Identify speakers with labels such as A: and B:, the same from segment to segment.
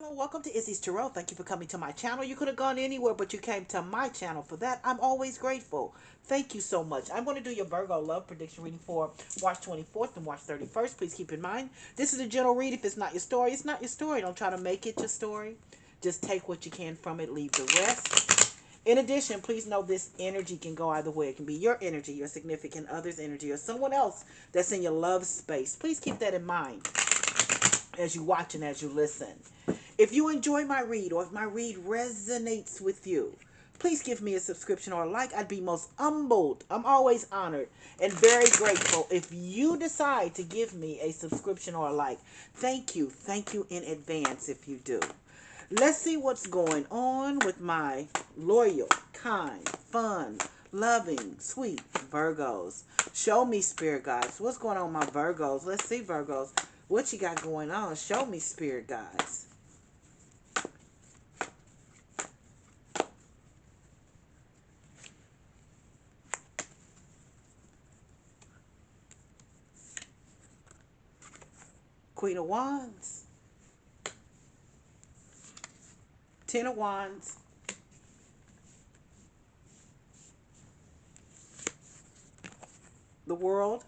A: Well, welcome to Izzy's Tarot. Thank you for coming to my channel. You could have gone anywhere, but you came to my channel. For that, I'm always grateful. Thank you so much. I'm going to do your Virgo love prediction reading for March 24th and March 31st. Please keep in mind, this is a general read. If it's not your story, it's not your story. Don't try to make it your story. Just take what you can from it. Leave the rest. In addition, please know this energy can go either way. It can be your energy, your significant other's energy, or someone else that's in your love space. Please keep that in mind as you watch and as you listen. If you enjoy my read or if my read resonates with you, please give me a subscription or a like. I'd be most humbled. I'm always honored and very grateful if you decide to give me a subscription or a like. Thank you. Thank you in advance if you do. Let's see what's going on with my loyal, kind, fun, loving, sweet Virgos. Show me, Spirit Guides. What's going on with my Virgos? Let's see, Virgos. What you got going on? Show me, Spirit Guides. Queen of Wands. Ten of Wands. The World.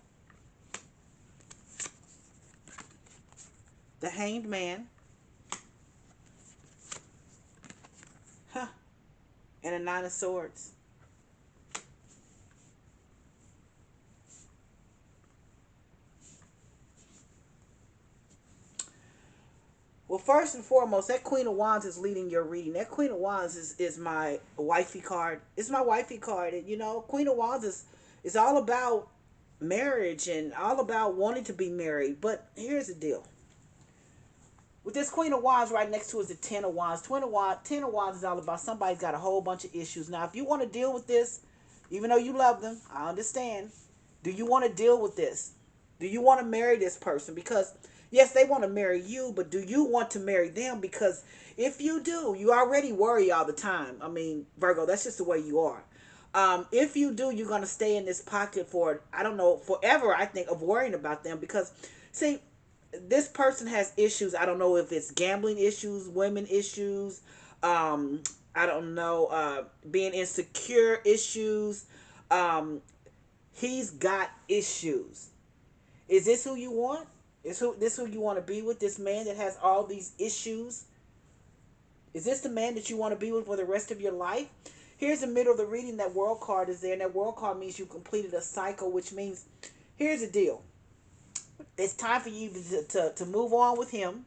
A: The Hanged Man. Huh. And a Nine of Swords. Well, first and foremost, that Queen of Wands is leading your reading. That Queen of Wands is my wifey card. It's my wifey card. And, you know, Queen of Wands is all about marriage and all about wanting to be married. But here's the deal. With this Queen of Wands right next to is the Ten of Wands. Ten of Wands is all about somebody's got a whole bunch of issues. Now, if you want to deal with this, even though you love them, I understand. Do you want to deal with this? Do you want to marry this person? Because, yes, they want to marry you, but do you want to marry them? Because if you do, you already worry all the time. I mean, Virgo, that's just the way you are. If you do, you're going to stay in this pocket for, I don't know, forever, I think, of worrying about them. Because, see, this person has issues. I don't know if it's gambling issues, women issues, I don't know, being insecure issues. Um, he's got issues. Is this who you want? This who you want to be with? This man that has all these issues? Is this the man that you want to be with for the rest of your life? Here's the middle of the reading. That World card is there, and that World card means you completed a cycle, which means, here's the deal. It's time for you to move on with him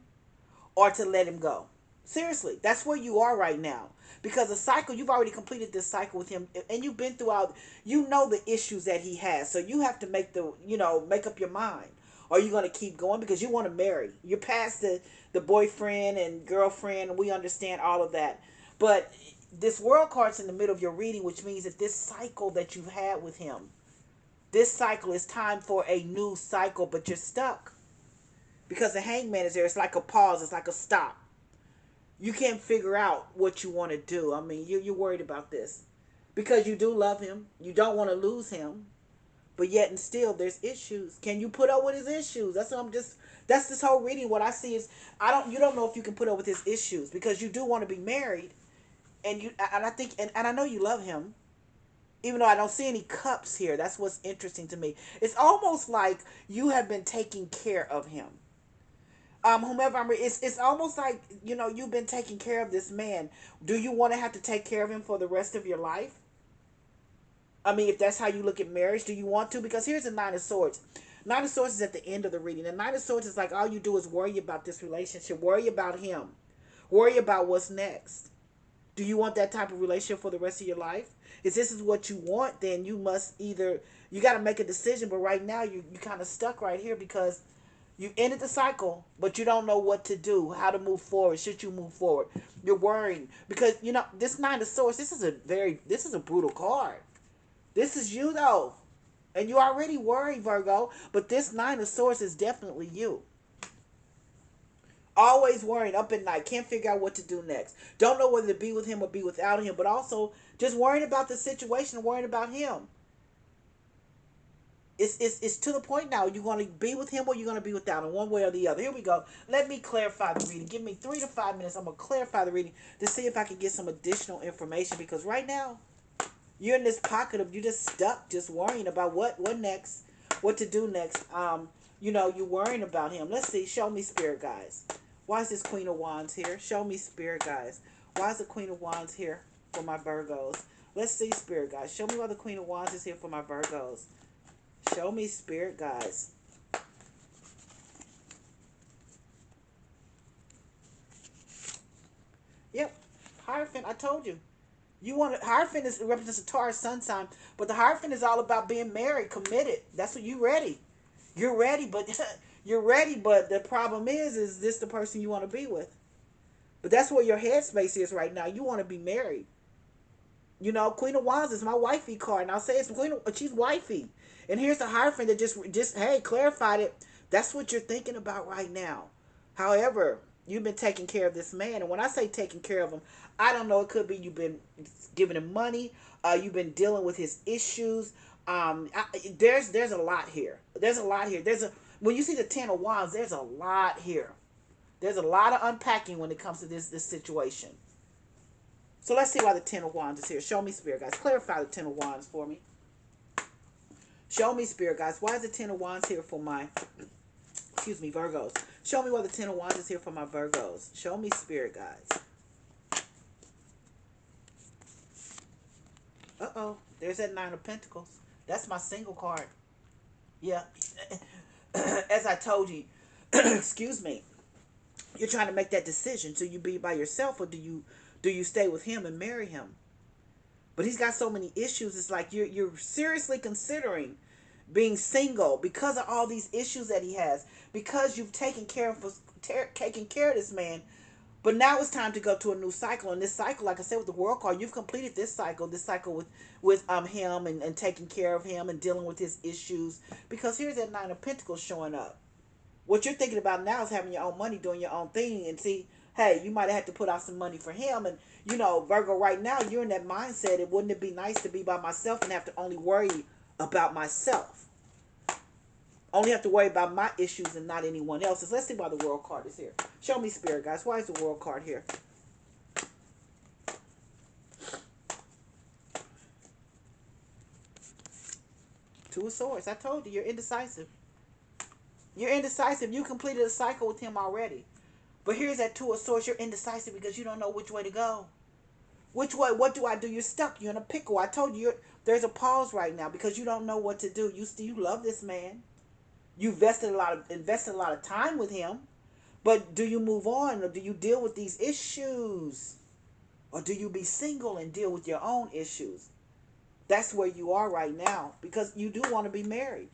A: or to let him go. Seriously, that's where you are right now. Because the cycle, you've already completed this cycle with him, and you've been throughout, you know the issues that he has. So you have to make up your mind. Are you going to keep going? Because you want to marry. You're past the boyfriend and girlfriend, and we understand all of that. But this World card's in the middle of your reading, which means that this cycle that you've had with him, this cycle is time for a new cycle, but you're stuck. Because the Hangman is there. It's like a pause. It's like a stop. You can't figure out what you want to do. I mean, you're worried about this. Because you do love him. You don't want to lose him. But yet and still, there's issues. Can you put up with his issues? That's this whole reading. What I see is, you don't know if you can put up with his issues. Because you do want to be married. And I think, and I know you love him. Even though I don't see any cups here. That's what's interesting to me. It's almost like you have been taking care of him. Whomever it's almost like, you've been taking care of this man. Do you want to have to take care of him for the rest of your life? I mean, if that's how you look at marriage, do you want to? Because here's the Nine of Swords. Nine of Swords is at the end of the reading. The Nine of Swords is like all you do is worry about this relationship, worry about him, worry about what's next. Do you want that type of relationship for the rest of your life? If this is what you want, then you must you got to make a decision. But right now, you kind of stuck right here because you ended the cycle, but you don't know what to do, how to move forward. Should you move forward? You're worrying because, this Nine of Swords, this is a brutal card. This is you, though. And you already worry, Virgo. But this Nine of Swords is definitely you. Always worrying, up at night. Can't figure out what to do next. Don't know whether to be with him or be without him. But also just worrying about the situation, worrying about him. It's to the point now. You're going to be with him or you're going to be without him, one way or the other. Here we go. Let me clarify the reading. Give me 3 to 5 minutes. I'm going to clarify the reading to see if I can get some additional information, because right now you're in this pocket of, you just stuck, just worrying about what next, what to do next. You're worrying about him. Let's see. Show me, spirit guys. Why is this Queen of Wands here? Show me, spirit guys. Why is the Queen of Wands here for my Virgos? Let's see, spirit guys. Show me why the Queen of Wands is here for my Virgos. Show me, spirit guys. Yep. Hierophant, I told you. Hierophant represents a Taurus sun sign, but the Hierophant is all about being married, committed. That's what you ready. You're ready, but you're ready, but the problem is this the person you want to be with? But that's where your headspace is right now. You want to be married. Queen of Wands is my wifey card, and I'll say it's she's wifey. And here's the Hierophant that just hey, clarified it. That's what you're thinking about right now. However, you've been taking care of this man, and when I say taking care of him, I don't know. It could be you've been giving him money. You've been dealing with his issues. There's a lot here. There's a lot here. When you see the Ten of Wands, there's a lot here. There's a lot of unpacking when it comes to this situation. So let's see why the Ten of Wands is here. Show me, spirit guys. Clarify the Ten of Wands for me. Show me, spirit guys. Why is the Ten of Wands here for my, Virgos? Show me why the Ten of Wands is here for my Virgos. Show me, spirit guys. Uh-oh. There's that Nine of Pentacles. That's my single card. Yeah. As I told you, excuse me, you're trying to make that decision. Do you be by yourself, or do you stay with him and marry him? But he's got so many issues. It's like you're seriously considering being single because of all these issues that he has. Because you've taken care of this man, but now it's time to go to a new cycle. And this cycle, like I said with the World card, you've completed this cycle. This cycle with him and taking care of him and dealing with his issues. Because here's that Nine of Pentacles showing up. What you're thinking about now is having your own money, doing your own thing, and see, hey, you might have had to put out some money for him. And, Virgo, right now, you're in that mindset. Wouldn't it be nice to be by myself and have to only worry about myself? Only have to worry about my issues and not anyone else's. Let's see why the World card is here. Show me, spirit guys. Why is the World card here? Two of Swords. I told you, you're indecisive. You're indecisive. You completed a cycle with him already. But here's that Two of Swords. You're indecisive because you don't know which way to go. Which way? What do I do? You're stuck. You're in a pickle. I told you there's a pause right now because you don't know what to do. You love this man. You invested a lot of time with him. But do you move on, or do you deal with these issues? Or do you be single and deal with your own issues? That's where you are right now, because you do want to be married.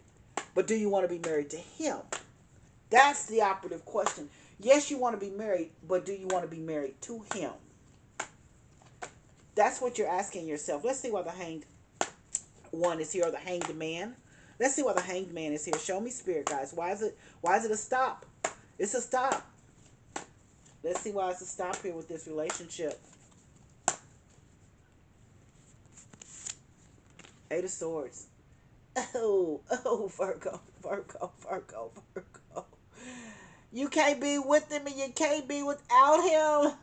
A: But do you want to be married to him? That's the operative question. Yes, you want to be married, but do you want to be married to him? That's what you're asking yourself. Let's see why the Hanged One is here, or the Hanged Man. Let's see why the Hanged Man is here. Show me, spirit guys. Why is it a stop? It's a stop. Let's see why it's a stop here with this relationship. Eight of Swords. Oh, Virgo. You can't be with him and you can't be without him.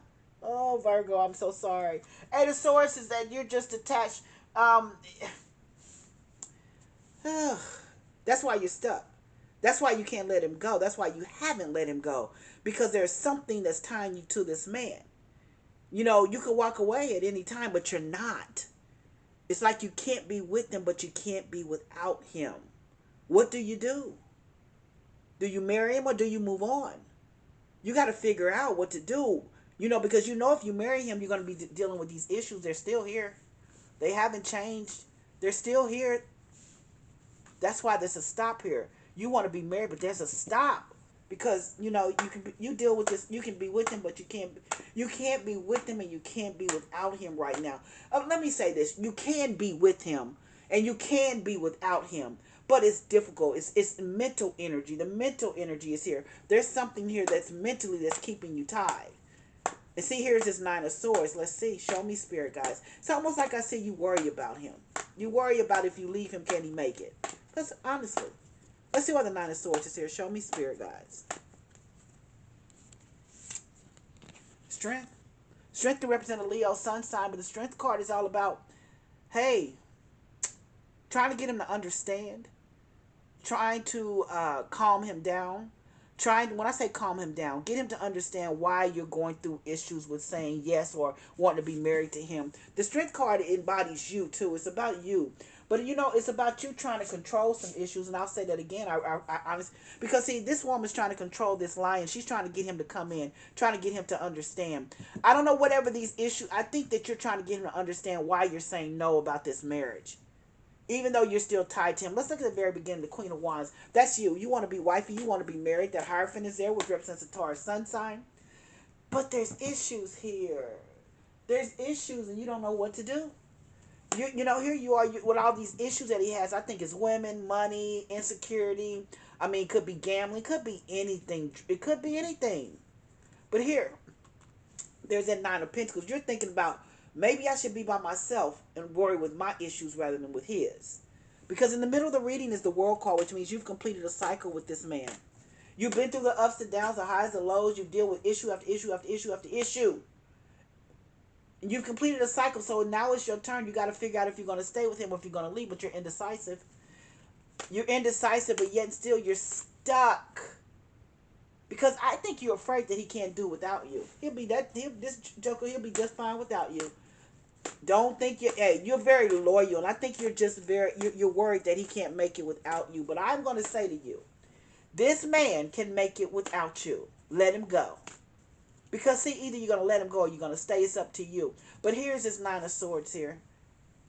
A: Oh, Virgo, I'm so sorry. Eight of Swords is that you're just attached. That's why you're stuck. That's why you can't let him go. That's why you haven't let him go. Because there's something that's tying you to this man. You could walk away at any time, but you're not. It's like you can't be with him, but you can't be without him. What do you do? Do you marry him or do you move on? You got to figure out what to do. Because if you marry him, you're going to be dealing with these issues. They're still here. They haven't changed. They're still here. That's why there's a stop here. You want to be married, but there's a stop. Because, you deal with this. You can be with him, but you can't be with him and you can't be without him right now. Let me say this. You can be with him and you can be without him. But it's difficult. It's mental energy. The mental energy is here. There's something here that's keeping you tied. And see, here's this Nine of Swords. Let's see. Show me, spirit guys. It's almost like I see you worry about him. You worry about if you leave him, can he make it? Let's honestly. Let's see why the Nine of Swords is here. Show me, spirit guides. Strength. Strength to represent a Leo sun sign, but the strength card is all about, hey, trying to get him to understand, trying to calm him down, when I say calm him down, get him to understand why you're going through issues with saying yes or wanting to be married to him. The strength card embodies you too. It's about you. But you know, it's about you trying to control some issues, and I'll say that again. I honestly, because see, this woman's trying to control this lion. She's trying to get him to come in, trying to get him to understand. I don't know whatever these issues. I think that you're trying to get him to understand why you're saying no about this marriage, even though you're still tied to him. Let's look at the very beginning, the Queen of Wands. That's you. You want to be wifey. You want to be married. That Hierophant is there, which represents a Taurus sun sign. But there's issues here. There's issues, and you don't know what to do. You know, here you are with all these issues that he has. I think it's women, money, insecurity. I mean, it could be gambling. It could be anything. It could be anything. But here, there's that Nine of Pentacles. You're thinking about, maybe I should be by myself and worry with my issues rather than with his. Because in the middle of the reading is the World card, which means you've completed a cycle with this man. You've been through the ups and downs, the highs and lows. You deal with issue after issue after issue after issue. And you've completed a cycle, so now it's your turn. You got to figure out if you're going to stay with him or if you're going to leave, but you're indecisive. You're indecisive, but yet still you're stuck. Because I think you're afraid that he can't do without you. This Joker, he'll be just fine without you. Don't think you're very loyal, and I think you're just you're worried that he can't make it without you. But I'm going to say to you, this man can make it without you. Let him go. Because see, either you're going to let him go or you're going to stay. It's up to you. But here's this Nine of Swords here.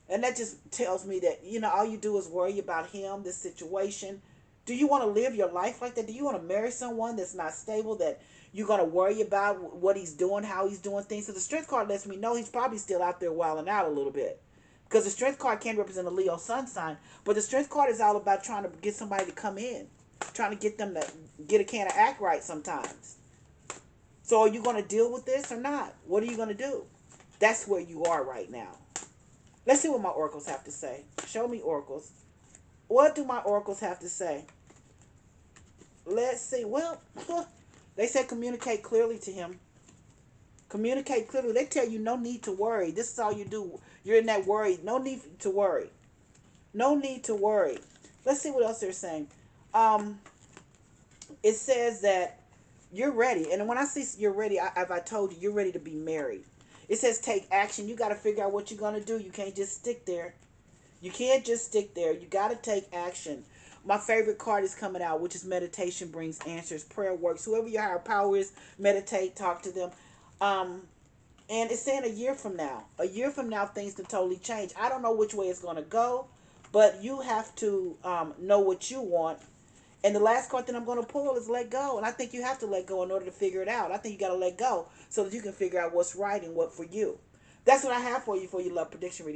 A: And that just tells me that, you know, all you do is worry about him, this situation. Do you want to live your life like that? Do you want to marry someone that's not stable, that you're going to worry about what he's doing, how he's doing things? So the Strength card lets me know he's probably still out there wilding out a little bit. Because the Strength card can represent a Leo sun sign. But the Strength card is all about trying to get somebody to come in. Trying to get them to get a can of act right sometimes. So are you going to deal with this or not? What are you going to do? That's where you are right now. Let's see what my oracles have to say. Show me, oracles. What do my oracles have to say? Let's see. Well, they said communicate clearly to him. Communicate clearly. They tell you no need to worry. This is all you do. You're in that worry. No need to worry. No need to worry. Let's see what else they're saying. It says that you're ready. And when I say you're ready, as I told you, you're ready to be married. It says take action. You got to figure out what you're going to do. You can't just stick there. You can't just stick there. You got to take action. My favorite card is coming out, which is meditation brings answers. Prayer works. Whoever your higher power is, meditate, talk to them. And it's saying a year from now, things can totally change. I don't know which way it's going to go, but you have to know what you want. And the last card that I'm going to pull is let go. And I think you have to let go in order to figure it out. I think you got to let go so that you can figure out what's right and what for you. That's what I have for you love prediction reading.